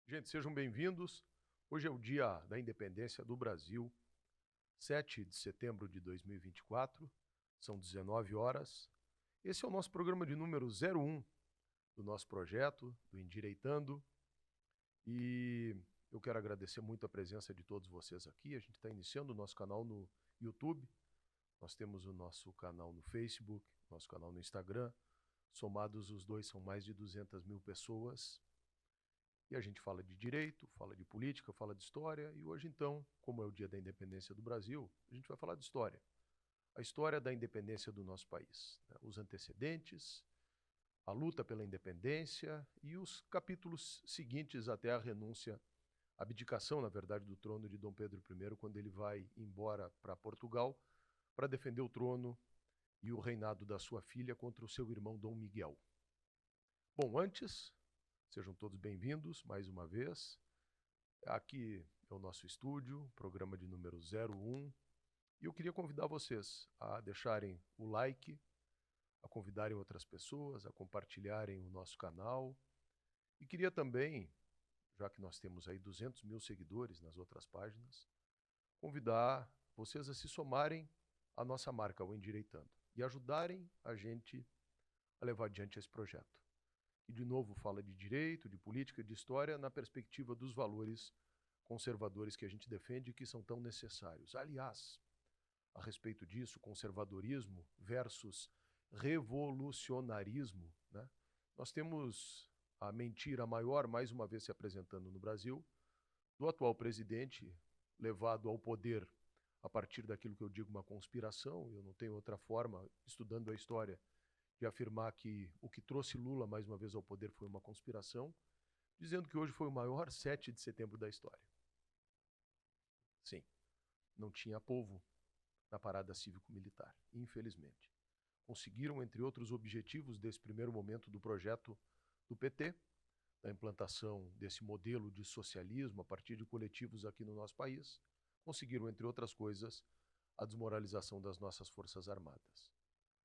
Gente, sejam bem-vindos. Hoje é o dia da independência do Brasil, 7 de setembro de 2024, são 19 horas. Esse é o nosso programa de número 01 do nosso projeto, do Endireitando. E eu quero agradecer muito a presença de todos vocês aqui. A gente está iniciando o nosso canal no YouTube, nós temos o nosso canal no Facebook, nosso canal no Instagram. Somados os dois são mais de 200 mil pessoas. E a gente fala de direito, fala de política, fala de história. E hoje, então, como é o dia da independência do Brasil, a gente vai falar de história. A história da independência do nosso país, né? Os antecedentes, a luta pela independência e os capítulos seguintes até a renúncia, a abdicação, na verdade, do trono de Dom Pedro I, quando ele vai embora para Portugal para defender o trono e o reinado da sua filha contra o seu irmão Dom Miguel. Bom, antes, sejam todos bem-vindos mais uma vez. Aqui é o nosso estúdio, programa de número 01. E eu queria convidar vocês a deixarem o like, a convidarem outras pessoas, a compartilharem o nosso canal. E queria também, já que nós temos aí 200 mil seguidores nas outras páginas, convidar vocês a se somarem à nossa marca, o Endireitando, e ajudarem a gente a levar adiante esse projeto. E, de novo, fala de direito, de política, de história, na perspectiva dos valores conservadores que a gente defende e que são tão necessários. Aliás, a respeito disso, conservadorismo versus revolucionarismo, né? Nós temos a mentira maior, mais uma vez se apresentando no Brasil, do atual presidente, levado ao poder a partir daquilo que eu digo uma conspiração. Eu não tenho outra forma, estudando a história, de afirmar que o que trouxe Lula mais uma vez ao poder foi uma conspiração, dizendo que hoje foi o maior 7 de setembro da história. Sim, não tinha povo na parada cívico-militar, infelizmente. Conseguiram, entre outros objetivos desse primeiro momento do projeto do PT, da implantação desse modelo de socialismo a partir de coletivos aqui no nosso país, conseguiram, entre outras coisas, a desmoralização das nossas Forças Armadas.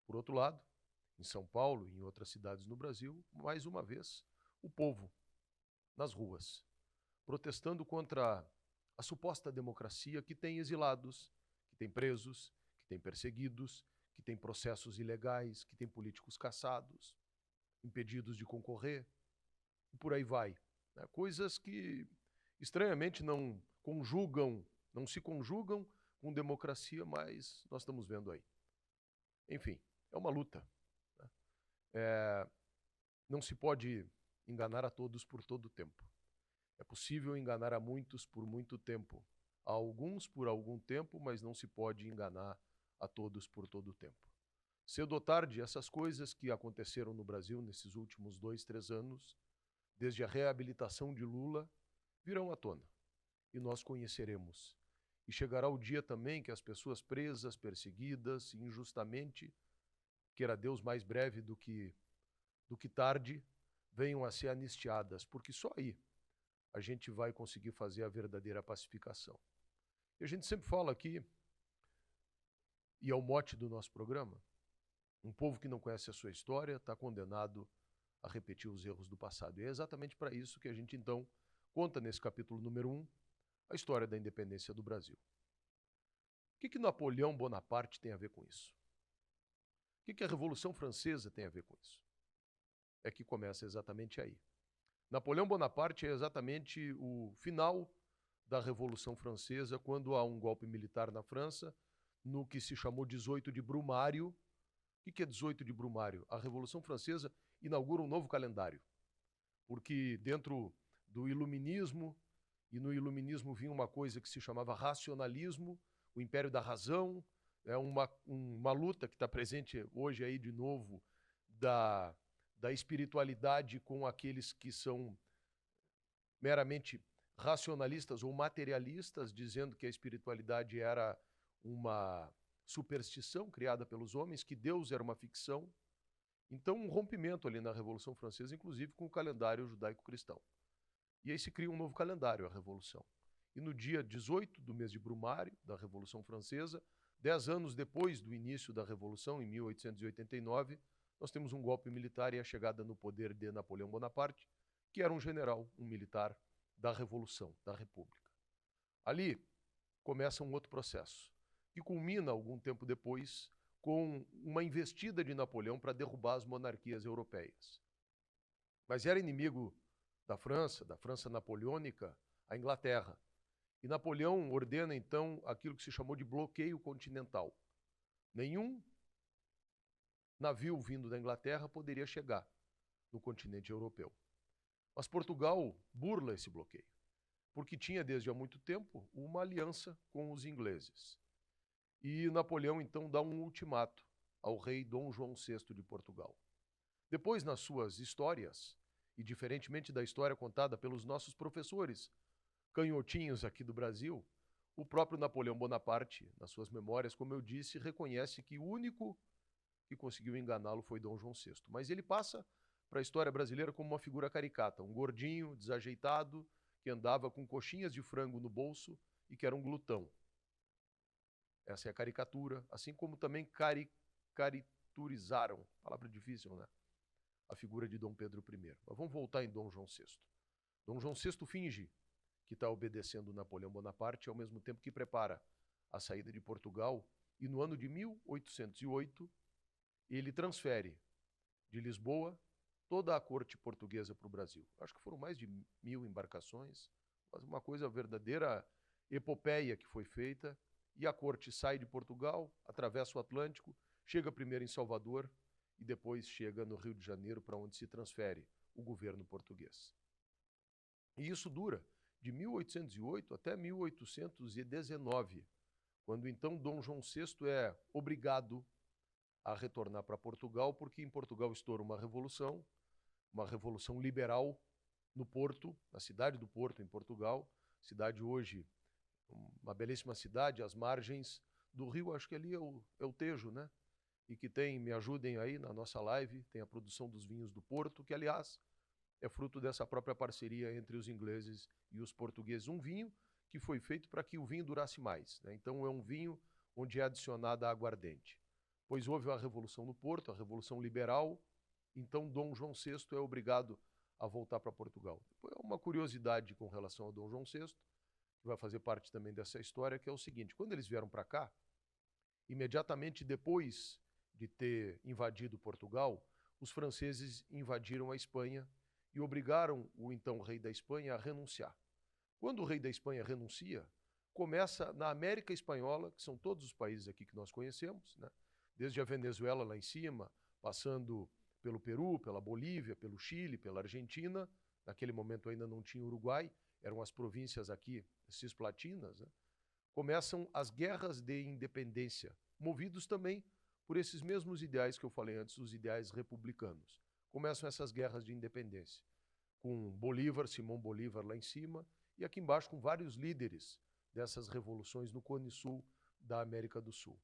Por outro lado, em São Paulo e em outras cidades no Brasil, mais uma vez, o povo nas ruas, protestando contra a suposta democracia que tem exilados, que tem presos, que tem perseguidos, que tem processos ilegais, que tem políticos caçados, impedidos de concorrer, e por aí vai. Né? Coisas que, estranhamente, não se conjugam com democracia, mas nós estamos vendo aí. Enfim, é uma luta. Né? Não se pode enganar a todos por todo o tempo. É possível enganar a muitos por muito tempo, a alguns por algum tempo, mas não se pode enganar a todos por todo o tempo. Cedo ou tarde, essas coisas que aconteceram no Brasil nesses últimos 2, 3 anos, desde a reabilitação de Lula, virão à tona e nós conheceremos. E chegará o dia também que as pessoas presas, perseguidas injustamente, queira Deus mais breve do que tarde, venham a ser anistiadas, porque só aí a gente vai conseguir fazer a verdadeira pacificação. E a gente sempre fala aqui, e é o mote do nosso programa, um povo que não conhece a sua história está condenado a repetir os erros do passado. E é exatamente para isso que a gente, então, conta nesse capítulo número 1 a história da independência do Brasil. O que Napoleão Bonaparte tem a ver com isso? O que a Revolução Francesa tem a ver com isso? É que começa exatamente aí. Napoleão Bonaparte é exatamente o final da Revolução Francesa, quando há um golpe militar na França, no que se chamou 18 de Brumário. O que é 18 de Brumário? A Revolução Francesa inaugura um novo calendário, porque dentro do iluminismo, e no iluminismo vinha uma coisa que se chamava racionalismo, o império da razão, é uma luta que está presente hoje aí de novo da espiritualidade com aqueles que são meramente racionalistas ou materialistas, dizendo que a espiritualidade era uma superstição criada pelos homens, que Deus era uma ficção. Então, um rompimento ali na Revolução Francesa, inclusive com o calendário judaico-cristão. E aí se cria um novo calendário, a Revolução. E no dia 18 do mês de Brumário, da Revolução Francesa, 10 anos depois do início da Revolução, em 1889, nós temos um golpe militar e a chegada no poder de Napoleão Bonaparte, que era um general, um militar da Revolução, da República. Ali começa um outro processo, que culmina algum tempo depois com uma investida de Napoleão para derrubar as monarquias europeias. Mas era inimigo da França napoleônica, a Inglaterra. E Napoleão ordena, então, aquilo que se chamou de bloqueio continental. Nenhum navio vindo da Inglaterra poderia chegar no continente europeu. Mas Portugal burla esse bloqueio, porque tinha desde há muito tempo uma aliança com os ingleses. E Napoleão, então, dá um ultimato ao rei Dom João VI de Portugal. Depois, nas suas histórias, e diferentemente da história contada pelos nossos professores canhotinhos aqui do Brasil, o próprio Napoleão Bonaparte, nas suas memórias, como eu disse, reconhece que o único que conseguiu enganá-lo foi Dom João VI. Mas ele passa para a história brasileira como uma figura caricata, um gordinho, desajeitado, que andava com coxinhas de frango no bolso e que era um glutão. Essa é a caricatura, assim como também caricaturizaram, palavra difícil, né? A figura de Dom Pedro I. Mas vamos voltar em Dom João VI. Dom João VI finge que está obedecendo Napoleão Bonaparte, ao mesmo tempo que prepara a saída de Portugal, e no ano de 1808 ele transfere de Lisboa toda a corte portuguesa para o Brasil. Acho que foram mais de 1000 embarcações, mas uma coisa verdadeira epopeia que foi feita, e a corte sai de Portugal, atravessa o Atlântico, chega primeiro em Salvador e depois chega no Rio de Janeiro, para onde se transfere o governo português. E isso dura de 1808 até 1819, quando então Dom João VI é obrigado a retornar para Portugal, porque em Portugal estoura uma revolução liberal no Porto, na cidade do Porto, em Portugal, cidade hoje, uma belíssima cidade, às margens do rio, acho que ali é o Tejo, né? E que tem, me ajudem aí na nossa live, tem a produção dos vinhos do Porto, que aliás é fruto dessa própria parceria entre os ingleses e os portugueses. Um vinho que foi feito para que o vinho durasse mais, né? Então é um vinho onde é adicionada aguardente. Pois houve a Revolução no Porto, a Revolução Liberal, então Dom João VI é obrigado a voltar para Portugal. Uma curiosidade com relação a Dom João VI, que vai fazer parte também dessa história, que é o seguinte: quando eles vieram para cá, imediatamente depois de ter invadido Portugal, os franceses invadiram a Espanha e obrigaram o então rei da Espanha a renunciar. Quando o rei da Espanha renuncia, começa na América Espanhola, que são todos os países aqui que nós conhecemos, né? Desde a Venezuela lá em cima, passando pelo Peru, pela Bolívia, pelo Chile, pela Argentina, naquele momento ainda não tinha Uruguai, eram as províncias aqui cisplatinas, né? Começam as guerras de independência, movidos também por esses mesmos ideais que eu falei antes, os ideais republicanos. Começam essas guerras de independência, com Bolívar, Simão Bolívar lá em cima, e aqui embaixo com vários líderes dessas revoluções no Cone Sul da América do Sul.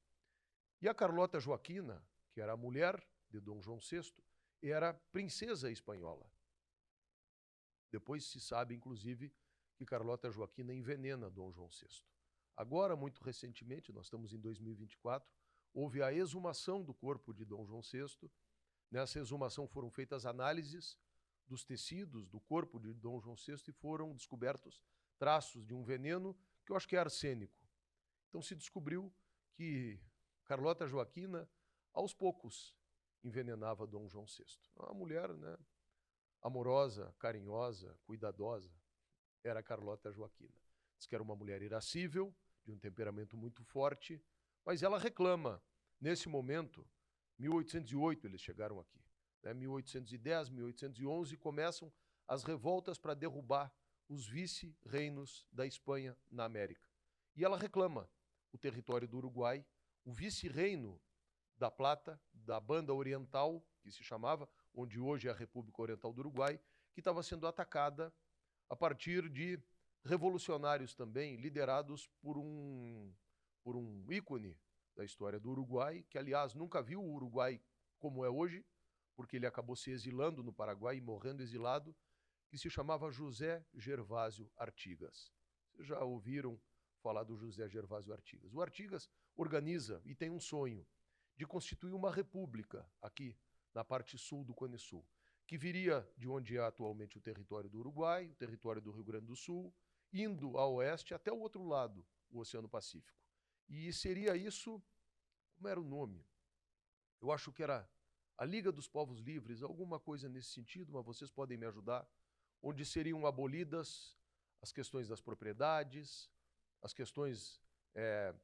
E a Carlota Joaquina, que era a mulher de Dom João VI, era princesa espanhola. Depois se sabe, inclusive, que Carlota Joaquina envenena Dom João VI. Agora, muito recentemente, nós estamos em 2024, houve a exumação do corpo de Dom João VI. Nessa exumação foram feitas análises dos tecidos do corpo de Dom João VI e foram descobertos traços de um veneno que eu acho que é arsênico. Então se descobriu que Carlota Joaquina, aos poucos, envenenava Dom João VI. Uma mulher, né, amorosa, carinhosa, cuidadosa, era Carlota Joaquina. Diz que era uma mulher irascível, de um temperamento muito forte, mas ela reclama. Nesse momento, 1808 eles chegaram aqui, né? 1810, 1811 começam as revoltas para derrubar os vice-reinos da Espanha na América. E ela reclama o território do Uruguai, o vice-reino da Plata, da Banda Oriental, que se chamava, onde hoje é a República Oriental do Uruguai, que estava sendo atacada a partir de revolucionários também, liderados por um ícone da história do Uruguai, que, aliás, nunca viu o Uruguai como é hoje, porque ele acabou se exilando no Paraguai e morrendo exilado, que se chamava José Gervásio Artigas. Vocês já ouviram falar do José Gervásio Artigas? O Artigas organiza e tem um sonho de constituir uma república aqui na parte sul do Cone Sul, que viria de onde é atualmente o território do Uruguai, o território do Rio Grande do Sul, indo a oeste até o outro lado, o Oceano Pacífico. E seria isso, como era o nome? Eu acho que era a Liga dos Povos Livres, alguma coisa nesse sentido, mas vocês podem me ajudar, onde seriam abolidas as questões das propriedades, as questões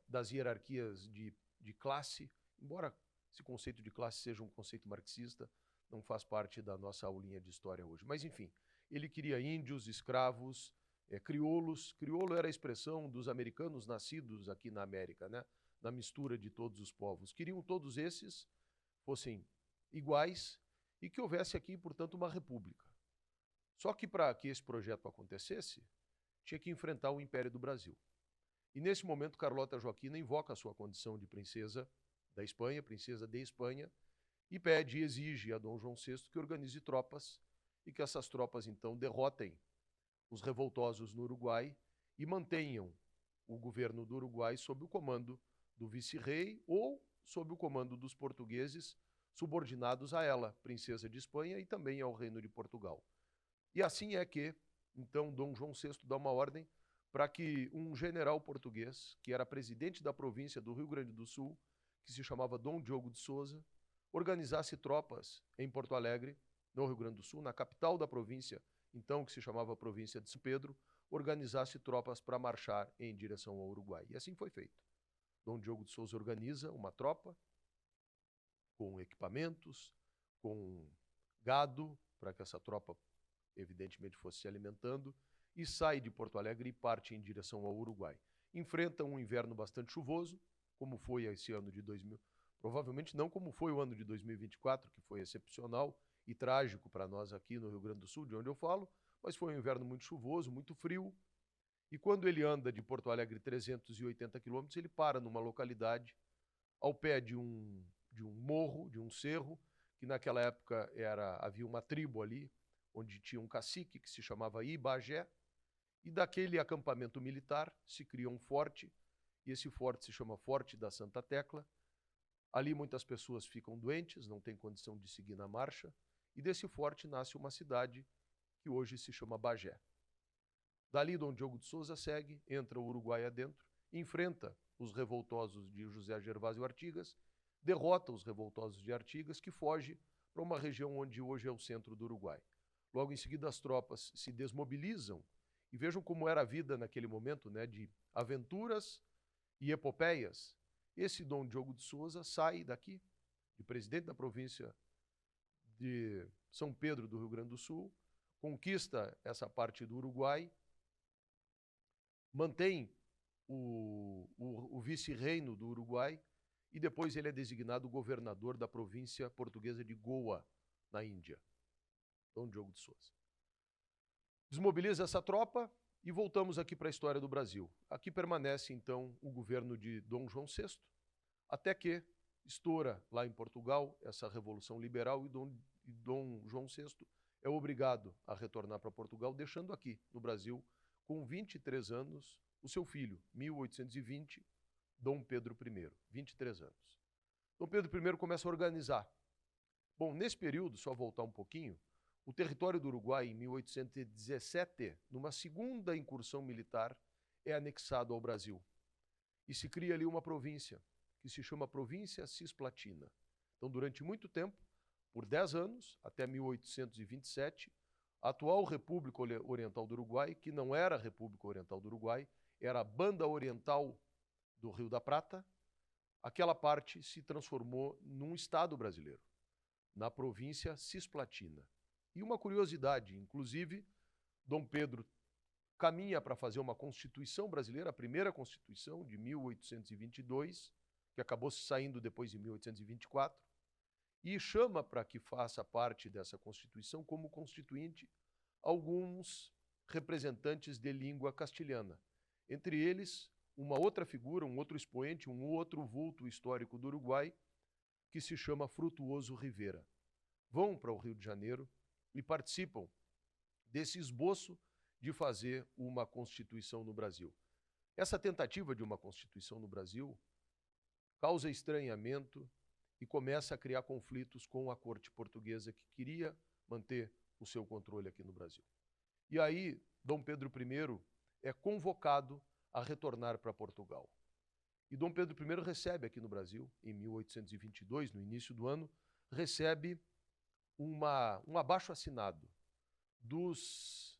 das hierarquias de classe, embora esse conceito de classe seja um conceito marxista, não faz parte da nossa aulinha de história hoje. Mas, enfim, ele queria índios, escravos, crioulos. Crioulo era a expressão dos americanos nascidos aqui na América, né? Na mistura de todos os povos. Queriam todos esses fossem iguais e que houvesse aqui, portanto, uma república. Só que para que esse projeto acontecesse, tinha que enfrentar o Império do Brasil. E nesse momento, Carlota Joaquina invoca a sua condição de princesa da Espanha, princesa de Espanha, e pede e exige a Dom João VI que organize tropas e que essas tropas, então, derrotem os revoltosos no Uruguai e mantenham o governo do Uruguai sob o comando do vice-rei ou sob o comando dos portugueses subordinados a ela, princesa de Espanha, e também ao Reino de Portugal. E assim é que, então, Dom João VI dá uma ordem para que um general português, que era presidente da província do Rio Grande do Sul, que se chamava Dom Diogo de Souza, organizasse tropas em Porto Alegre, no Rio Grande do Sul, na capital da província, então que se chamava província de São Pedro, organizasse tropas para marchar em direção ao Uruguai. E assim foi feito. Dom Diogo de Souza organiza uma tropa com equipamentos, com gado, para que essa tropa, evidentemente, fosse se alimentando, e sai de Porto Alegre e parte em direção ao Uruguai. Enfrenta um inverno bastante chuvoso, como foi esse ano de 2000, provavelmente não como foi o ano de 2024, que foi excepcional e trágico para nós aqui no Rio Grande do Sul, de onde eu falo, mas foi um inverno muito chuvoso, muito frio, e quando ele anda de Porto Alegre 380 quilômetros, ele para numa localidade ao pé de um morro, de um cerro, que naquela época havia uma tribo ali, onde tinha um cacique que se chamava Ibagé, e daquele acampamento militar se cria um forte, e esse forte se chama Forte da Santa Tecla. Ali muitas pessoas ficam doentes, não têm condição de seguir na marcha, e desse forte nasce uma cidade que hoje se chama Bagé. Dali, Dom Diogo de Souza segue, entra o Uruguai adentro, enfrenta os revoltosos de José Gervásio Artigas, derrota os revoltosos de Artigas, que foge para uma região onde hoje é o centro do Uruguai. Logo em seguida, as tropas se desmobilizam, e vejam como era a vida naquele momento, né, de aventuras e epopeias. Esse Dom Diogo de Souza sai daqui, de presidente da província de São Pedro do Rio Grande do Sul, conquista essa parte do Uruguai, mantém o vice-reino do Uruguai e depois ele é designado governador da província portuguesa de Goa, na Índia. Dom Diogo de Souza. Desmobiliza essa tropa e voltamos aqui para a história do Brasil. Aqui permanece, então, o governo de Dom João VI, até que estoura lá em Portugal essa Revolução Liberal e Dom João VI é obrigado a retornar para Portugal, deixando aqui, no Brasil, com 23 anos, o seu filho, 1820, Dom Pedro I, 23 anos. Dom Pedro I começa a organizar. Bom, nesse período, só voltar um pouquinho, o território do Uruguai, em 1817, numa segunda incursão militar, é anexado ao Brasil. E se cria ali uma província, que se chama Província Cisplatina. Então, durante muito tempo, por 10 anos, até 1827, a atual República Oriental do Uruguai, que não era a República Oriental do Uruguai, era a Banda Oriental do Rio da Prata, aquela parte se transformou num estado brasileiro, na província Cisplatina. E uma curiosidade, inclusive, Dom Pedro caminha para fazer uma Constituição brasileira, a primeira Constituição de 1822, que acabou saindo depois de 1824, e chama para que faça parte dessa Constituição como constituinte alguns representantes de língua castilhana. Entre eles, uma outra figura, um outro expoente, um outro vulto histórico do Uruguai, que se chama Frutuoso Rivera. Vão para o Rio de Janeiro e participam desse esboço de fazer uma Constituição no Brasil. Essa tentativa de uma Constituição no Brasil causa estranhamento e começa a criar conflitos com a corte portuguesa, que queria manter o seu controle aqui no Brasil. E aí, Dom Pedro I é convocado a retornar para Portugal. E Dom Pedro I recebe aqui no Brasil, em 1822, no início do ano, recebe um abaixo-assinado dos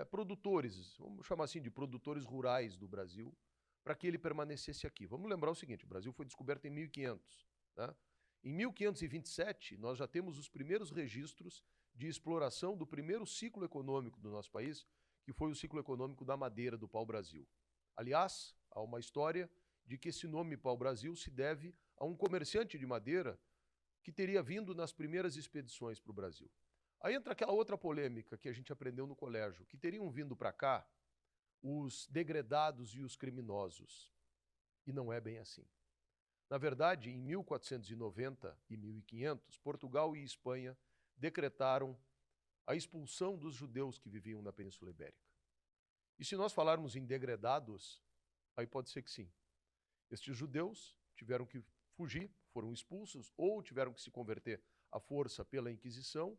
produtores, vamos chamar assim de produtores rurais do Brasil, para que ele permanecesse aqui. Vamos lembrar o seguinte, o Brasil foi descoberto em 1500. Né? Em 1527, nós já temos os primeiros registros de exploração do primeiro ciclo econômico do nosso país, que foi o ciclo econômico da madeira do pau-brasil. Aliás, há uma história de que esse nome pau-brasil se deve a um comerciante de madeira que teria vindo nas primeiras expedições para o Brasil. Aí entra aquela outra polêmica que a gente aprendeu no colégio, que teriam vindo para cá os degredados e os criminosos. E não é bem assim. Na verdade, em 1490 e 1500, Portugal e Espanha decretaram a expulsão dos judeus que viviam na Península Ibérica. E se nós falarmos em degredados, aí pode ser que sim. Estes judeus tiveram que fugir, foram expulsos, ou tiveram que se converter à força pela Inquisição,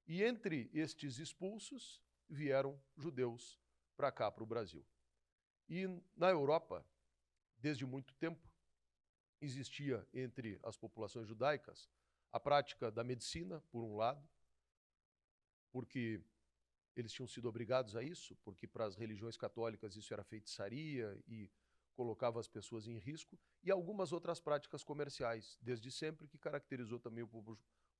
e entre estes expulsos vieram judeus para cá, para o Brasil. E na Europa, desde muito tempo, existia entre as populações judaicas a prática da medicina, por um lado, porque eles tinham sido obrigados a isso, porque para as religiões católicas isso era feitiçaria e colocava as pessoas em risco, e algumas outras práticas comerciais, desde sempre, que caracterizou também o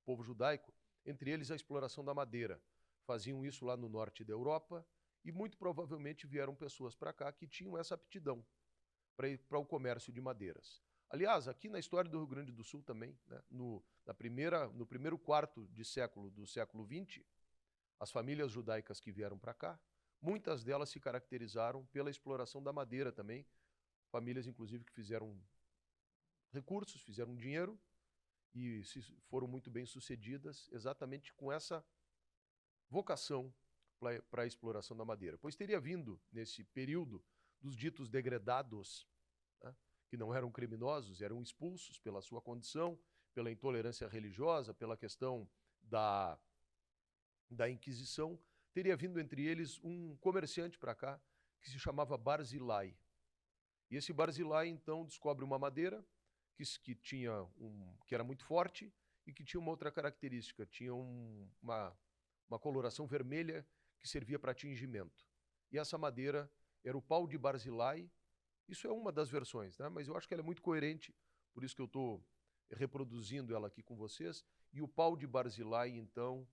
povo judaico, entre eles a exploração da madeira. Faziam isso lá no norte da Europa e muito provavelmente vieram pessoas para cá que tinham essa aptidão para o comércio de madeiras. Aliás, aqui na história do Rio Grande do Sul também, né, no primeiro quarto de século do século XX, as famílias judaicas que vieram para cá, muitas delas se caracterizaram pela exploração da madeira também, famílias inclusive que fizeram recursos, fizeram dinheiro e foram muito bem sucedidas exatamente com essa vocação para a exploração da madeira. Pois teria vindo, nesse período, dos ditos degredados, né, que não eram criminosos, eram expulsos pela sua condição, pela intolerância religiosa, pela questão da Inquisição, teria vindo entre eles um comerciante para cá que se chamava Barzilai. E esse Barzilai, então, descobre uma madeira que era muito forte e que tinha uma outra característica, tinha uma coloração vermelha que servia para tingimento. E essa madeira era o pau de Barzilai. Isso é uma das versões, né? Mas eu acho que ela é muito coerente, por isso que eu estou reproduzindo ela aqui com vocês. E o pau de Barzilai, então,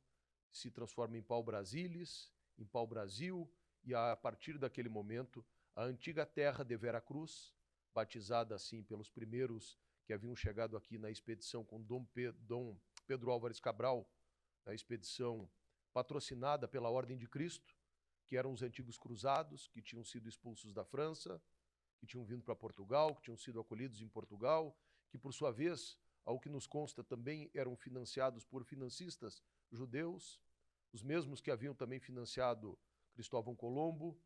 se transforma em pau-brasilis, em pau-brasil, e a partir daquele momento, a antiga terra de Veracruz, batizada assim pelos primeiros que haviam chegado aqui na expedição com Dom Pedro Álvares Cabral, na expedição patrocinada pela Ordem de Cristo, que eram os antigos cruzados, que tinham sido expulsos da França, que tinham vindo para Portugal, que tinham sido acolhidos em Portugal, que por sua vez, ao que nos consta, também eram financiados por financistas judeus, os mesmos que haviam também financiado Cristóvão Colombo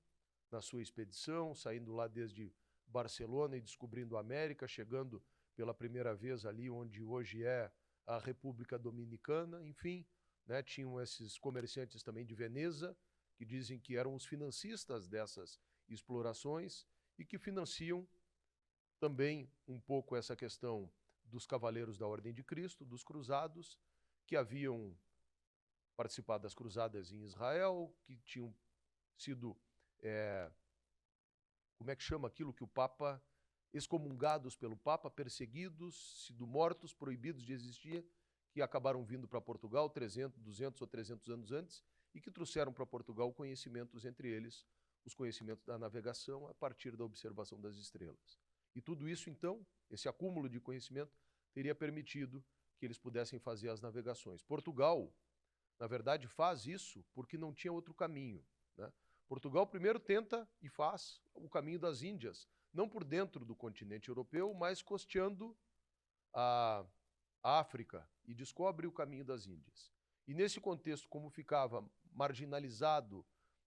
na sua expedição, saindo lá desde Barcelona e descobrindo a América, chegando pela primeira vez ali onde hoje é a República Dominicana, enfim, né, tinham esses comerciantes também de Veneza, que dizem que eram os financistas dessas explorações e que financiam também um pouco essa questão dos cavaleiros da Ordem de Cristo, dos cruzados, que haviam participado das cruzadas em Israel, que tinham sido, como é que chama aquilo que o Papa, excomungados pelo Papa, perseguidos, sido mortos, proibidos de existir, que acabaram vindo para Portugal 200 ou 300 anos antes e que trouxeram para Portugal conhecimentos, entre eles os conhecimentos da navegação a partir da observação das estrelas. E tudo isso, então, esse acúmulo de conhecimento, teria permitido que eles pudessem fazer as navegações. Portugal, na verdade, faz isso porque não tinha outro caminho, né? Portugal primeiro tenta e faz o caminho das Índias, não por dentro do continente europeu, mas costeando a África, e descobre o caminho das Índias. E nesse contexto, como ficava marginalizado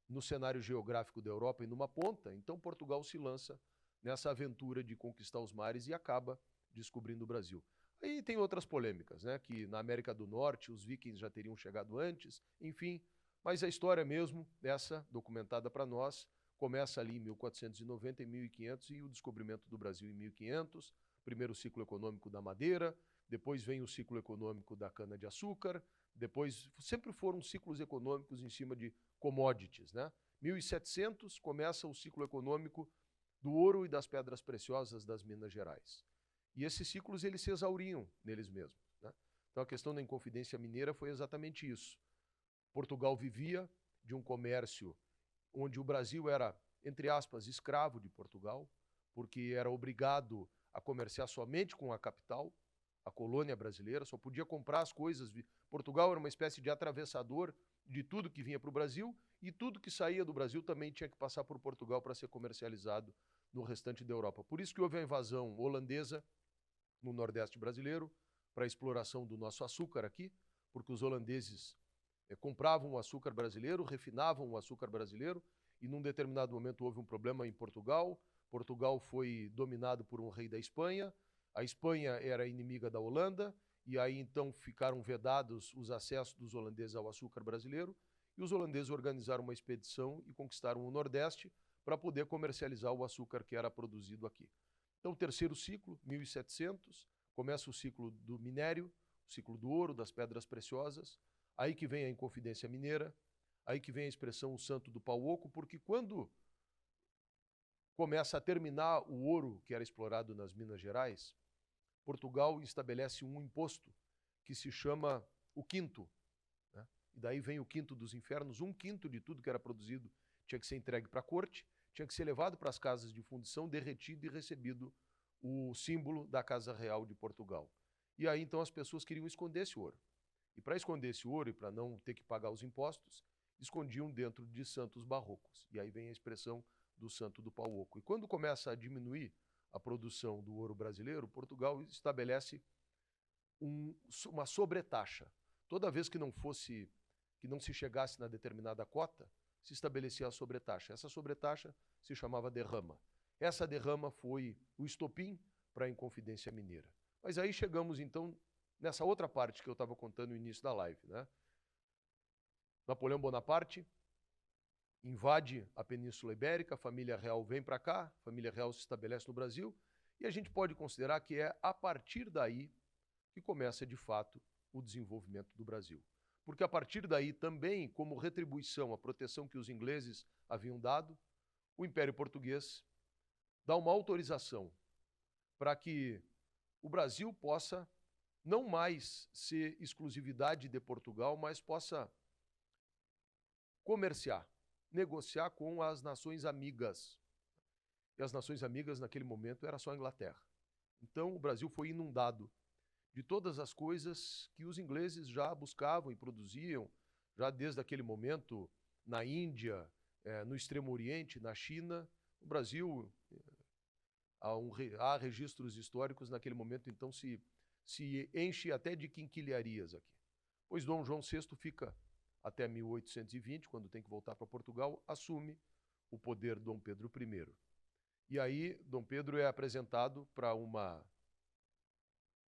no cenário geográfico da Europa e numa ponta, então Portugal se lança nessa aventura de conquistar os mares e acaba descobrindo o Brasil. Aí tem outras polêmicas, né? Que na América do Norte os vikings já teriam chegado antes, enfim. Mas a história mesmo, essa documentada para nós, começa ali em 1490 e 1500 e o descobrimento do Brasil em 1500, primeiro ciclo econômico da madeira, depois vem o ciclo econômico da cana-de-açúcar, depois sempre foram ciclos econômicos em cima de commodities, né? 1700 começa o ciclo econômico do ouro e das pedras preciosas das Minas Gerais. E esses ciclos eles se exauriam neles mesmos, né? Então a questão da Inconfidência Mineira foi exatamente isso. Portugal vivia de um comércio onde o Brasil era, entre aspas, escravo de Portugal, porque era obrigado a comerciar somente com a capital, a colônia brasileira, só podia comprar as coisas. Portugal era uma espécie de atravessador de tudo que vinha para o Brasil e tudo que saía do Brasil também tinha que passar por Portugal para ser comercializado no restante da Europa. Por isso que houve a invasão holandesa no Nordeste brasileiro, para a exploração do nosso açúcar aqui, porque os holandeses compravam o açúcar brasileiro, refinavam o açúcar brasileiro, e num determinado momento houve um problema em Portugal. Portugal foi dominado por um rei da Espanha, a Espanha era inimiga da Holanda, e aí então ficaram vedados os acessos dos holandeses ao açúcar brasileiro, e os holandeses organizaram uma expedição e conquistaram o Nordeste para poder comercializar o açúcar que era produzido aqui. Então, o terceiro ciclo, 1700, começa o ciclo do minério, o ciclo do ouro, das pedras preciosas, aí que vem a Inconfidência Mineira, aí que vem a expressão o santo do pau oco, porque quando começa a terminar o ouro que era explorado nas Minas Gerais, Portugal estabelece um imposto que se chama o quinto, né? E daí vem o quinto dos infernos, 1/5 de tudo que era produzido tinha que ser entregue para a corte, tinha que ser levado para as casas de fundição, derretido e recebido o símbolo da Casa Real de Portugal. E aí então as pessoas queriam esconder esse ouro. E para esconder esse ouro e para não ter que pagar os impostos, escondiam dentro de santos barrocos. E aí vem a expressão do santo do pau oco. E quando começa a diminuir a produção do ouro brasileiro, Portugal estabelece uma sobretaxa. Toda vez que não se chegasse na determinada cota, se estabelecia a sobretaxa. Essa sobretaxa se chamava derrama. Essa derrama foi o estopim para a Inconfidência Mineira. Mas aí chegamos, então, nessa outra parte que eu estava contando no início da live, né? Napoleão Bonaparte invade a Península Ibérica, a família real vem para cá, a família real se estabelece no Brasil, e a gente pode considerar que é a partir daí que começa, de fato, o desenvolvimento do Brasil. Porque a partir daí também, como retribuição à proteção que os ingleses haviam dado, o Império Português dá uma autorização para que o Brasil possa não mais ser exclusividade de Portugal, mas possa comerciar, negociar com as nações amigas. E as nações amigas, naquele momento, era só a Inglaterra. Então, o Brasil foi inundado de todas as coisas que os ingleses já buscavam e produziam, já desde aquele momento, na Índia, no Extremo Oriente, na China. O Brasil, há registros históricos, naquele momento, então, se enche até de quinquilharias aqui. Pois Dom João VI fica até 1820, quando tem que voltar para Portugal, assume o poder Dom Pedro I. E aí, Dom Pedro é apresentado para uma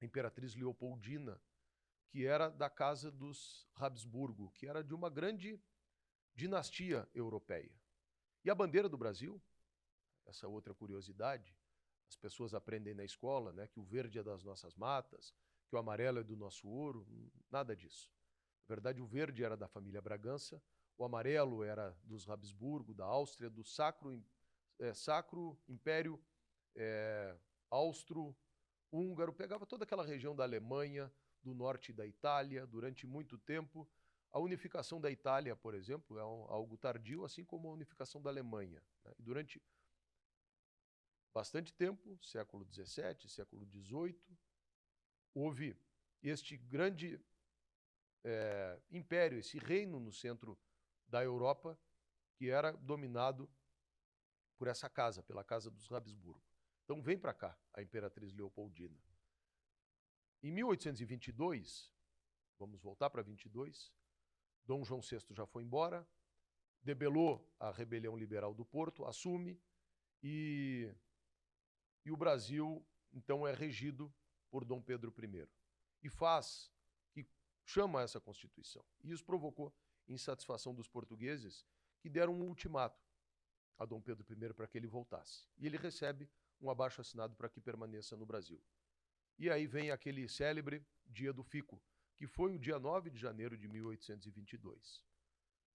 imperatriz Leopoldina, que era da casa dos Habsburgo, que era de uma grande dinastia europeia. E a bandeira do Brasil, essa outra curiosidade, as pessoas aprendem na escola, né, que o verde é das nossas matas, que o amarelo é do nosso ouro, nada disso. Na verdade, o verde era da família Bragança, o amarelo era dos Habsburgo, da Áustria, do Sacro Império Austro-Húngaro, pegava toda aquela região da Alemanha, do norte da Itália, durante muito tempo. A unificação da Itália, por exemplo, é algo tardio, assim como a unificação da Alemanha, né? E durante bastante tempo, século XVII, século XVIII, houve este grande império, esse reino no centro da Europa, que era dominado por essa casa, pela casa dos Habsburgo. Então vem para cá a imperatriz Leopoldina. Em 1822, vamos voltar para 22, Dom João VI já foi embora, debelou a rebelião liberal do Porto, assume, e o Brasil, então, é regido por Dom Pedro I e faz, que chama essa Constituição. E isso provocou insatisfação dos portugueses, que deram um ultimato a Dom Pedro I para que ele voltasse. E ele recebe um abaixo-assinado para que permaneça no Brasil. E aí vem aquele célebre Dia do Fico, que foi o dia 9 de janeiro de 1822.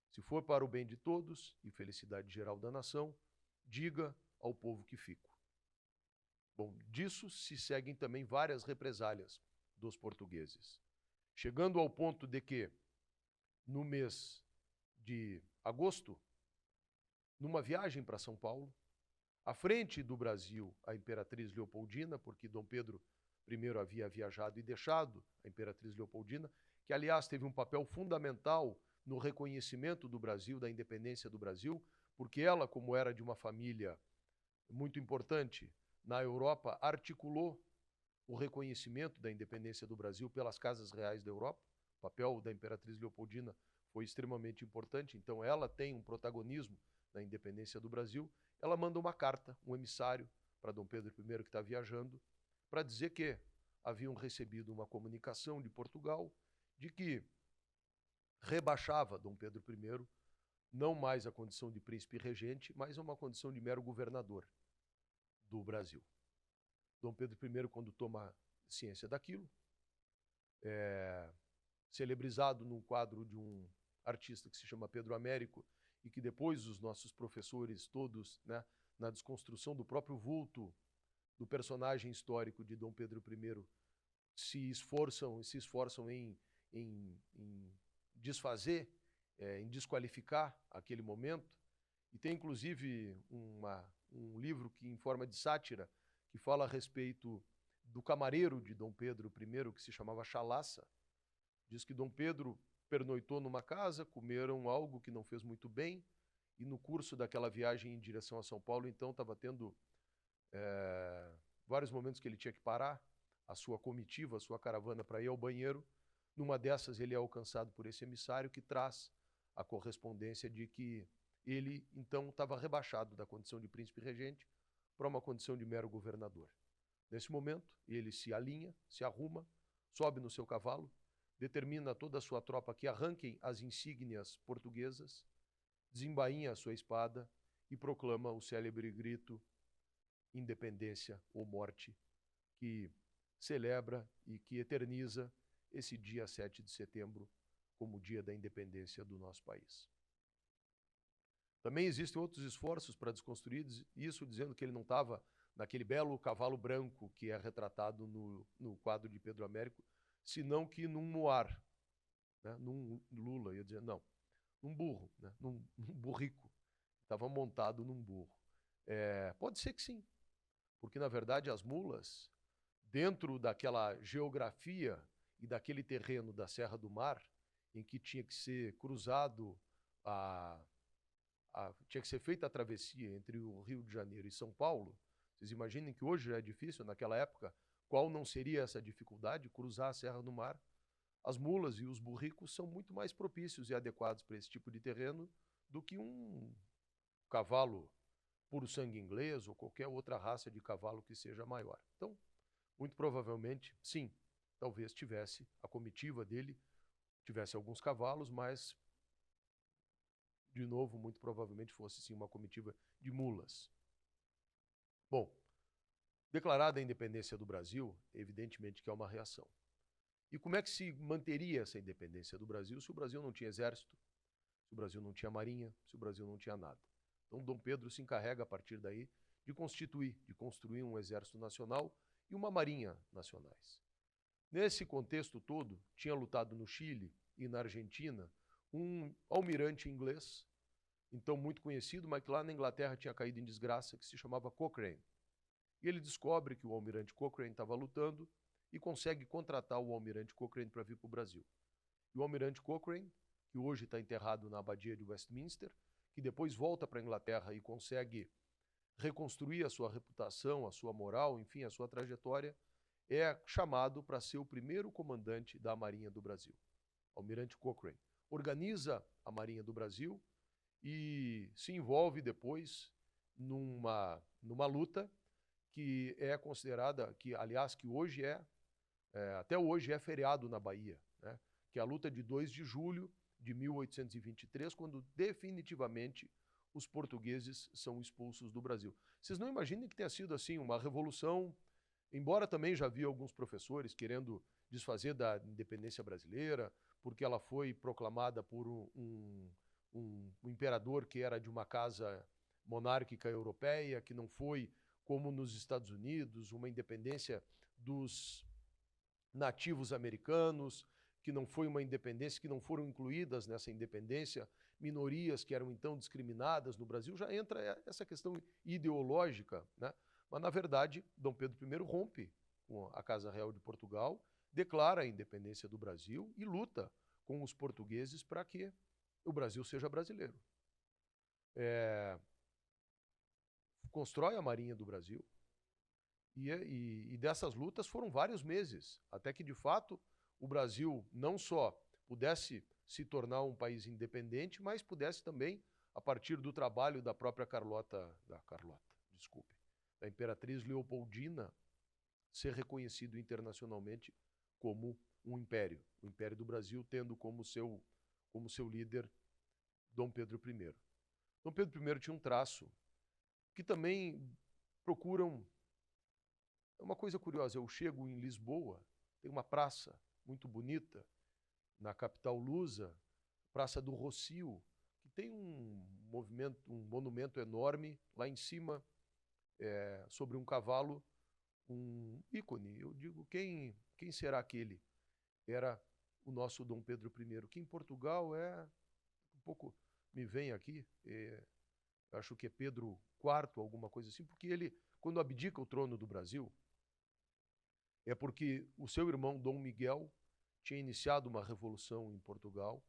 Se for para o bem de todos e felicidade geral da nação, diga ao povo que fico. Bom, disso se seguem também várias represálias dos portugueses, chegando ao ponto de que, no mês de agosto, numa viagem para São Paulo, à frente do Brasil, a imperatriz Leopoldina, porque Dom Pedro I havia viajado e deixado a imperatriz Leopoldina, que, aliás, teve um papel fundamental no reconhecimento do Brasil, da independência do Brasil, porque ela, como era de uma família muito importante na Europa, articulou o reconhecimento da independência do Brasil pelas casas reais da Europa. O papel da imperatriz Leopoldina foi extremamente importante, então ela tem um protagonismo na independência do Brasil. Ela manda uma carta, um emissário para Dom Pedro I, que está viajando, para dizer que haviam recebido uma comunicação de Portugal de que rebaixava Dom Pedro I não mais a condição de príncipe regente, mas uma condição de mero governador do Brasil. Dom Pedro I, quando toma ciência daquilo, celebrizado num quadro de um artista que se chama Pedro Américo, e que depois os nossos professores todos, né, na desconstrução do próprio vulto do personagem histórico de Dom Pedro I, se esforçam em desfazer, em desqualificar aquele momento. E tem, inclusive, um livro que, em forma de sátira, que fala a respeito do camareiro de Dom Pedro I, que se chamava Chalaça. Diz que Dom Pedro pernoitou numa casa, comeram algo que não fez muito bem, e no curso daquela viagem em direção a São Paulo, então, estava tendo vários momentos que ele tinha que parar a sua comitiva, a sua caravana, para ir ao banheiro. Numa dessas, ele é alcançado por esse emissário, que traz a correspondência de que ele, então, estava rebaixado da condição de príncipe regente para uma condição de mero governador. Nesse momento, ele se alinha, se arruma, sobe no seu cavalo, determina toda a sua tropa que arranquem as insígnias portuguesas, desembainha a sua espada e proclama o célebre grito independência ou morte, que celebra e que eterniza esse dia 7 de setembro como o dia da independência do nosso país. Também existem outros esforços para desconstruir isso, dizendo que ele não estava naquele belo cavalo branco que é retratado no quadro de Pedro Américo, senão que num muar, né, num Lula, ia dizer, não, num burro, né, num burrico. Estava montado num burro. Pode ser que sim, porque, na verdade, as mulas, dentro daquela geografia e daquele terreno da Serra do Mar, em que tinha que ser cruzado, tinha que ser feita a travessia entre o Rio de Janeiro e São Paulo. Vocês imaginem que hoje já é difícil, naquela época, qual não seria essa dificuldade, cruzar a Serra do Mar? As mulas e os burricos são muito mais propícios e adequados para esse tipo de terreno do que um cavalo puro sangue inglês ou qualquer outra raça de cavalo que seja maior. Então, muito provavelmente, sim, talvez tivesse a comitiva dele, tivesse alguns cavalos, mas, de novo, muito provavelmente fosse sim uma comitiva de mulas. Bom, declarada a independência do Brasil, evidentemente que é uma reação. E como é que se manteria essa independência do Brasil se o Brasil não tinha exército, se o Brasil não tinha marinha, se o Brasil não tinha nada? Então, Dom Pedro se encarrega, a partir daí, de construir um exército nacional e uma marinha nacionais. Nesse contexto todo, tinha lutado no Chile e na Argentina um almirante inglês, então muito conhecido, mas que lá na Inglaterra tinha caído em desgraça, que se chamava Cochrane. E ele descobre que o almirante Cochrane estava lutando e consegue contratar o almirante Cochrane para vir para o Brasil. E o almirante Cochrane, que hoje está enterrado na abadia de Westminster, que depois volta para a Inglaterra e consegue reconstruir a sua reputação, a sua moral, enfim, a sua trajetória, é chamado para ser o primeiro comandante da Marinha do Brasil. Almirante Cochrane organiza a Marinha do Brasil e se envolve depois numa luta que é considerada, que aliás, que hoje é até hoje é feriado na Bahia, né? Que é a luta de 2 de julho de 1823, quando definitivamente os portugueses são expulsos do Brasil. Vocês não imaginem que tenha sido assim uma revolução, embora também já havia alguns professores querendo desfazer da independência brasileira, porque ela foi proclamada por um imperador que era de uma casa monárquica europeia, que não foi, como nos Estados Unidos, uma independência dos nativos americanos, que não foi uma independência, que não foram incluídas nessa independência minorias que eram então discriminadas no Brasil. Já entra essa questão ideológica, né? Mas, na verdade, Dom Pedro I rompe com a Casa Real de Portugal, declara a independência do Brasil e luta com os portugueses para que o Brasil seja brasileiro. Constrói a Marinha do Brasil, e dessas lutas foram vários meses, até que, de fato, o Brasil não só pudesse se tornar um país independente, mas pudesse também, a partir do trabalho da própria da Imperatriz Leopoldina, ser reconhecido internacionalmente como um império. O Império do Brasil tendo como seu líder Dom Pedro I. Dom Pedro I tinha um traço que também procuram. É uma coisa curiosa, eu chego em Lisboa, tem uma praça muito bonita, na capital lusa, Praça do Rossio, que tem um monumento enorme lá em cima, sobre um cavalo, um ícone. Eu digo, quem será aquele? Era o nosso Dom Pedro I, que em Portugal um pouco me vem aqui, acho que é Pedro IV, alguma coisa assim, porque ele, quando abdica o trono do Brasil, é porque o seu irmão Dom Miguel tinha iniciado uma revolução em Portugal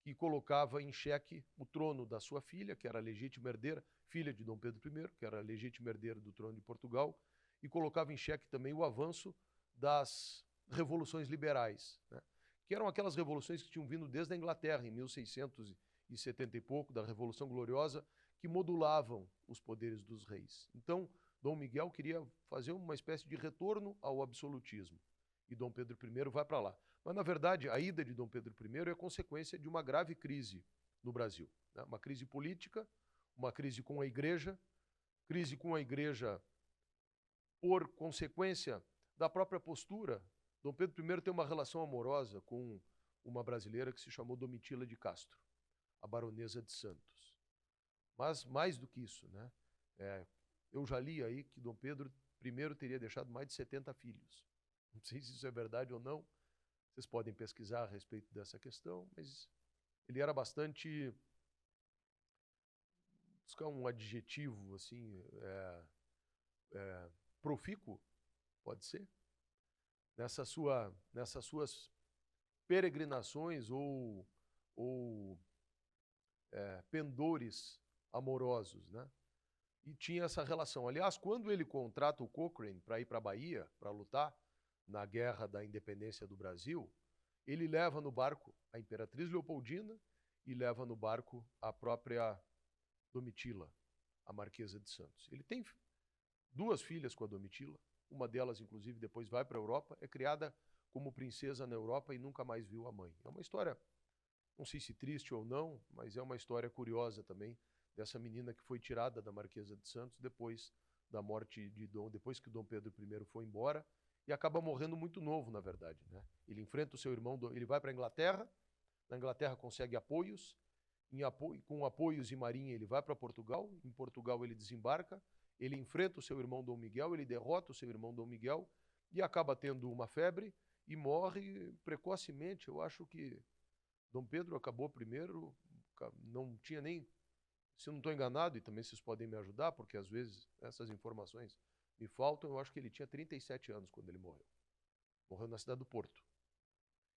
que colocava em xeque o trono da sua filha, que era a legítima herdeira, filha de Dom Pedro I, que era a legítima herdeira do trono de Portugal, e colocava em xeque também o avanço das revoluções liberais, né? Que eram aquelas revoluções que tinham vindo desde a Inglaterra, em 1670 e pouco, da Revolução Gloriosa, que modulavam os poderes dos reis. Então, Dom Miguel queria fazer uma espécie de retorno ao absolutismo. E Dom Pedro I vai para lá. Mas, na verdade, a ida de Dom Pedro I é consequência de uma grave crise no Brasil, né? Uma crise política, uma crise com a Igreja por consequência da própria postura. Dom Pedro I tem uma relação amorosa com uma brasileira que se chamou Domitila de Castro, a baronesa de Santos. Mas, mais do que isso, né? Eu já li aí que Dom Pedro I teria deixado mais de 70 filhos. Não sei se isso é verdade ou não. Vocês podem pesquisar a respeito dessa questão, mas ele era bastante, buscar um adjetivo assim, profícuo, pode ser, nessas suas peregrinações ou pendores amorosos, né? E tinha essa relação. Aliás, quando ele contrata o Cochrane para ir para a Bahia, para lutar na Guerra da Independência do Brasil, ele leva no barco a Imperatriz Leopoldina e leva no barco a própria Domitila, a Marquesa de Santos. Ele tem 2 filhas com a Domitila, uma delas, inclusive, depois vai para a Europa, é criada como princesa na Europa e nunca mais viu a mãe. É uma história, não sei se triste ou não, mas é uma história curiosa também, dessa menina que foi tirada da Marquesa de Santos depois da morte depois que Dom Pedro I foi embora, e acaba morrendo muito novo, na verdade, né? Ele enfrenta o seu irmão, ele vai para a Inglaterra, na Inglaterra consegue apoios, com apoios e marinha ele vai para Portugal, em Portugal ele desembarca, ele enfrenta o seu irmão Dom Miguel, ele derrota o seu irmão Dom Miguel e acaba tendo uma febre e morre precocemente. Eu acho que Dom Pedro acabou primeiro, não tinha nem, se eu não estou enganado, e também vocês podem me ajudar, porque às vezes essas informações me faltam, eu acho que ele tinha 37 anos quando ele morreu. Morreu na cidade do Porto.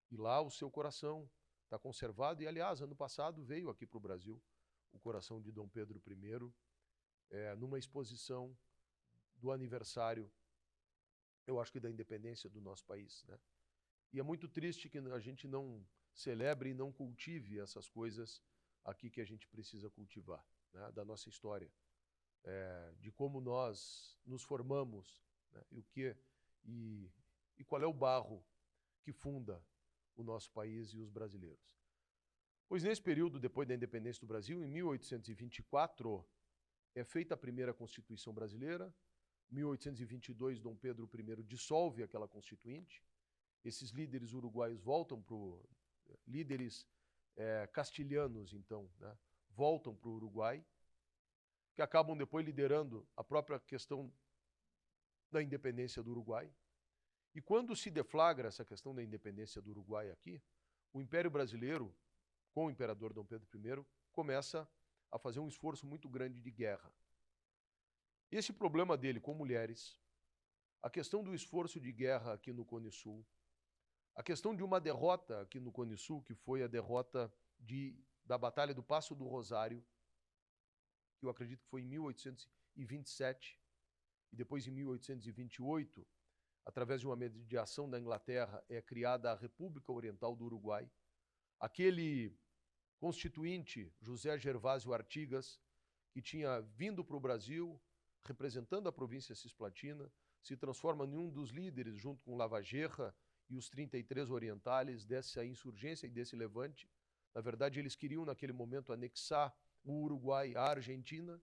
E lá o seu coração está conservado, e aliás, ano passado veio aqui para o Brasil o coração de Dom Pedro I, numa exposição do aniversário, eu acho que da independência do nosso país, né? E é muito triste que a gente não celebre e não cultive essas coisas aqui que a gente precisa cultivar, né? Da nossa história, de como nós nos formamos, né? e qual é o barro que funda o nosso país e os brasileiros. Pois nesse período, depois da independência do Brasil, em 1824, é feita a primeira Constituição brasileira. Em 1822, Dom Pedro I dissolve aquela Constituinte. Esses líderes uruguaios voltam para o... líderes castilhanos, então, né, voltam para o Uruguai, que acabam depois liderando a própria questão da independência do Uruguai. E quando se deflagra essa questão da independência do Uruguai aqui, o Império Brasileiro, com o imperador Dom Pedro I, começa a fazer um esforço muito grande de guerra. Esse problema dele com mulheres, a questão do esforço de guerra aqui no Cone Sul, a questão de uma derrota aqui no Cone Sul, que foi a derrota da Batalha do Passo do Rosário, que eu acredito que foi em 1827, e depois em 1828, através de uma mediação da Inglaterra, é criada a República Oriental do Uruguai. Aquele constituinte, José Gervásio Artigas, que tinha vindo para o Brasil, representando a província cisplatina, se transforma em um dos líderes, junto com Lavageira e os 33 orientales, dessa insurgência e desse levante. Na verdade, eles queriam, naquele momento, anexar o Uruguai à Argentina,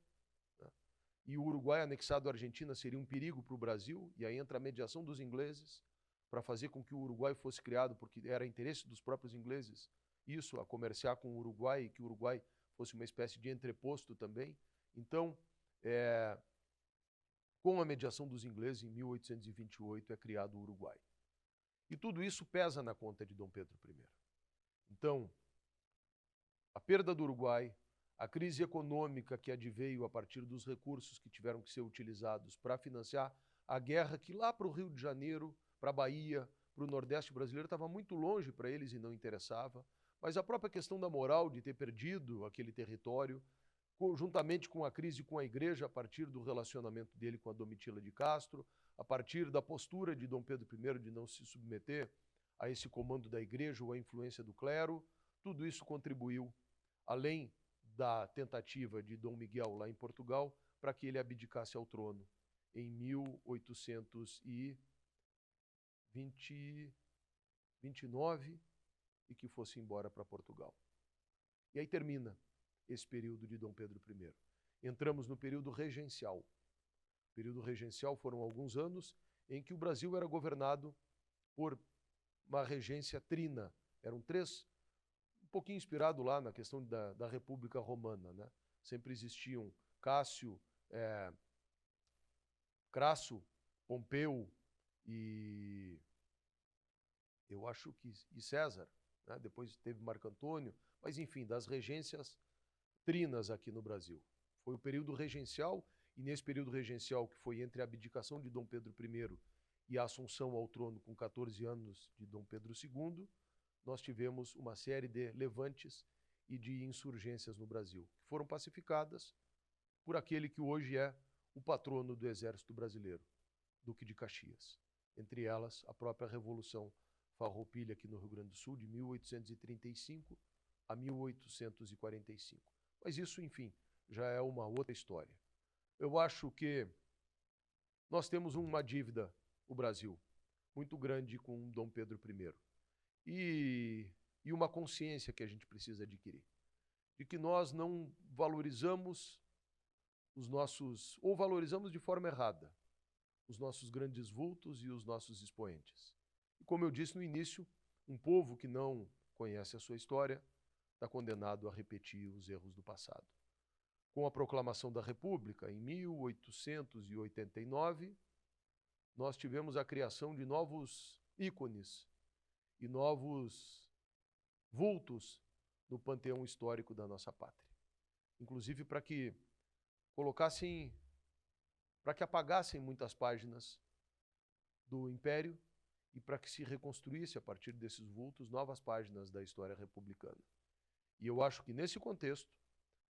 né? E o Uruguai anexado à Argentina seria um perigo para o Brasil, e aí entra a mediação dos ingleses para fazer com que o Uruguai fosse criado, porque era interesse dos próprios ingleses, isso, a comerciar com o Uruguai, e que o Uruguai fosse uma espécie de entreposto também. Então, com a mediação dos ingleses, em 1828, é criado o Uruguai. E tudo isso pesa na conta de Dom Pedro I. Então, a perda do Uruguai, a crise econômica que adveio a partir dos recursos que tiveram que ser utilizados para financiar a guerra, que lá para o Rio de Janeiro, para a Bahia, para o Nordeste brasileiro, estava muito longe para eles e não interessava, mas a própria questão da moral de ter perdido aquele território, juntamente com a crise com a igreja, a partir do relacionamento dele com a Domitila de Castro, a partir da postura de Dom Pedro I de não se submeter a esse comando da igreja ou à influência do clero, tudo isso contribuiu, além da tentativa de Dom Miguel lá em Portugal, para que ele abdicasse ao trono em 1829 e que fosse embora para Portugal. E aí termina esse período de Dom Pedro I. Entramos no período regencial. O período regencial foram alguns anos em que o Brasil era governado por uma regência trina. Eram três, um pouquinho inspirado lá na questão da República Romana, né? Sempre existiam Cássio, Crasso, Pompeu e eu acho que e César, né? Depois teve Marco Antônio, mas enfim, das regências trinas aqui no Brasil. Foi o período regencial, e nesse período regencial, que foi entre a abdicação de Dom Pedro I e a assunção ao trono com 14 anos de Dom Pedro II, nós tivemos uma série de levantes e de insurgências no Brasil, que foram pacificadas por aquele que hoje é o patrono do Exército Brasileiro, Duque de Caxias. Entre elas, a própria Revolução Farroupilha aqui no Rio Grande do Sul, de 1835 a 1845. Mas isso, enfim, já é uma outra história. Eu acho que nós temos uma dívida, o Brasil, muito grande com Dom Pedro I. E uma consciência que a gente precisa adquirir, de que nós não valorizamos os nossos, ou valorizamos de forma errada, os nossos grandes vultos e os nossos expoentes. E como eu disse no início, um povo que não conhece a sua história está condenado a repetir os erros do passado. Com a proclamação da República, em 1889, nós tivemos a criação de novos ícones e novos vultos no panteão histórico da nossa pátria. Inclusive para que apagassem muitas páginas do Império e para que se reconstruísse, a partir desses vultos, novas páginas da história republicana. E eu acho que nesse contexto,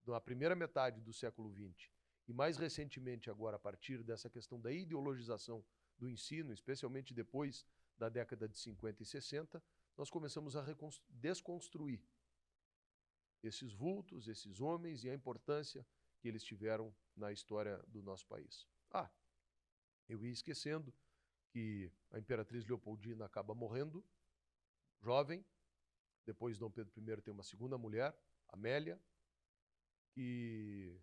na primeira metade do século XX, e mais recentemente agora, a partir dessa questão da ideologização do ensino, especialmente depois da década de 50 e 60, nós começamos a desconstruir esses vultos, esses homens e a importância que eles tiveram na história do nosso país. Eu ia esquecendo que a Imperatriz Leopoldina acaba morrendo, jovem. Depois Dom Pedro I tem uma segunda mulher, Amélia, que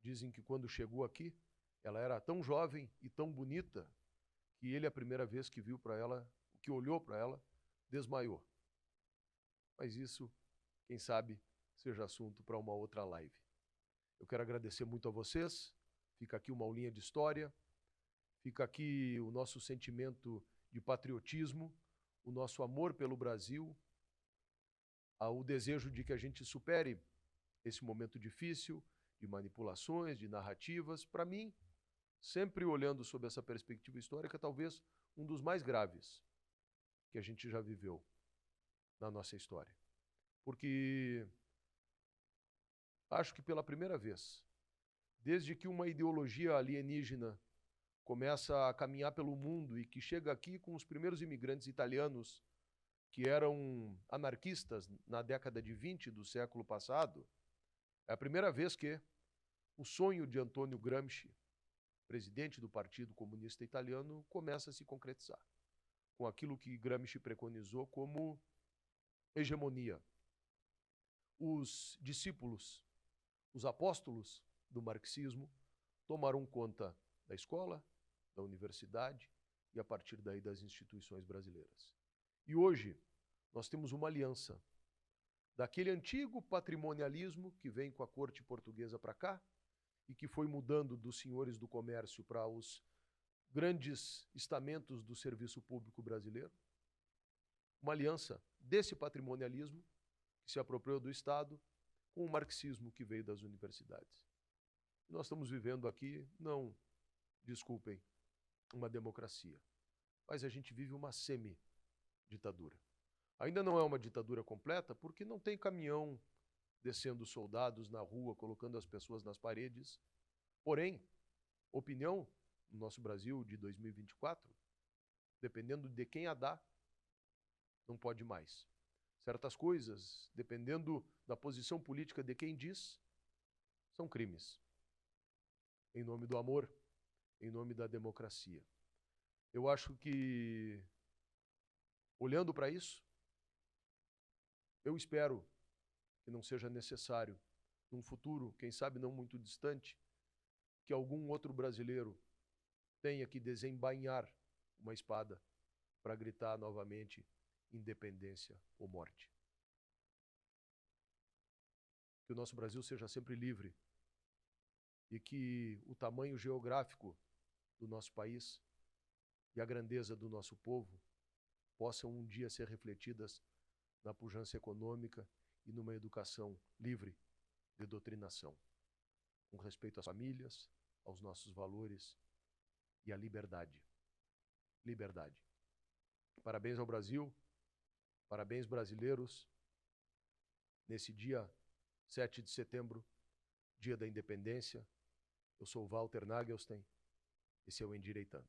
dizem que quando chegou aqui, ela era tão jovem e tão bonita que ele, a primeira vez que viu para ela, que olhou para ela, desmaiou. Mas isso, quem sabe, seja assunto para uma outra live. Eu quero agradecer muito a vocês. Fica aqui uma aulinha de história. Fica aqui o nosso sentimento de patriotismo, o nosso amor pelo Brasil, o desejo de que a gente supere esse momento difícil, de manipulações, de narrativas. Para mim, sempre olhando sob essa perspectiva histórica, talvez um dos mais graves que a gente já viveu na nossa história. Porque acho que pela primeira vez, desde que uma ideologia alienígena começa a caminhar pelo mundo e que chega aqui com os primeiros imigrantes italianos que eram anarquistas na década de 20 do século passado, é a primeira vez que o sonho de Antônio Gramsci, presidente do Partido Comunista Italiano, começa a se concretizar, com aquilo que Gramsci preconizou como hegemonia. Os discípulos, os apóstolos do marxismo, tomaram conta da escola, da universidade e, a partir daí, das instituições brasileiras. E hoje, nós temos uma aliança daquele antigo patrimonialismo que vem com a corte portuguesa para cá e que foi mudando dos senhores do comércio para os grandes estamentos do serviço público brasileiro. Uma aliança desse patrimonialismo que se apropriou do Estado com o marxismo que veio das universidades. E nós estamos vivendo aqui, não, desculpem, uma democracia, mas a gente vive uma semi-ditadura. Ainda não é uma ditadura completa, porque não tem caminhão descendo soldados na rua, colocando as pessoas nas paredes. Porém, opinião no nosso Brasil de 2024, dependendo de quem a dá, não pode mais. Certas coisas, dependendo da posição política de quem diz, são crimes. Em nome do amor, em nome da democracia. Eu acho que, olhando para isso, eu espero que não seja necessário, num futuro, quem sabe não muito distante, que algum outro brasileiro tenha que desembainhar uma espada para gritar novamente independência ou morte. Que o nosso Brasil seja sempre livre e que o tamanho geográfico do nosso país e a grandeza do nosso povo possam um dia ser refletidas na pujança econômica e numa educação livre de doutrinação, com respeito às famílias, aos nossos valores e à liberdade. Liberdade. Parabéns ao Brasil, parabéns brasileiros, nesse dia 7 de setembro, dia da independência. Eu sou Walter Nagelstein, esse é o Endireitando.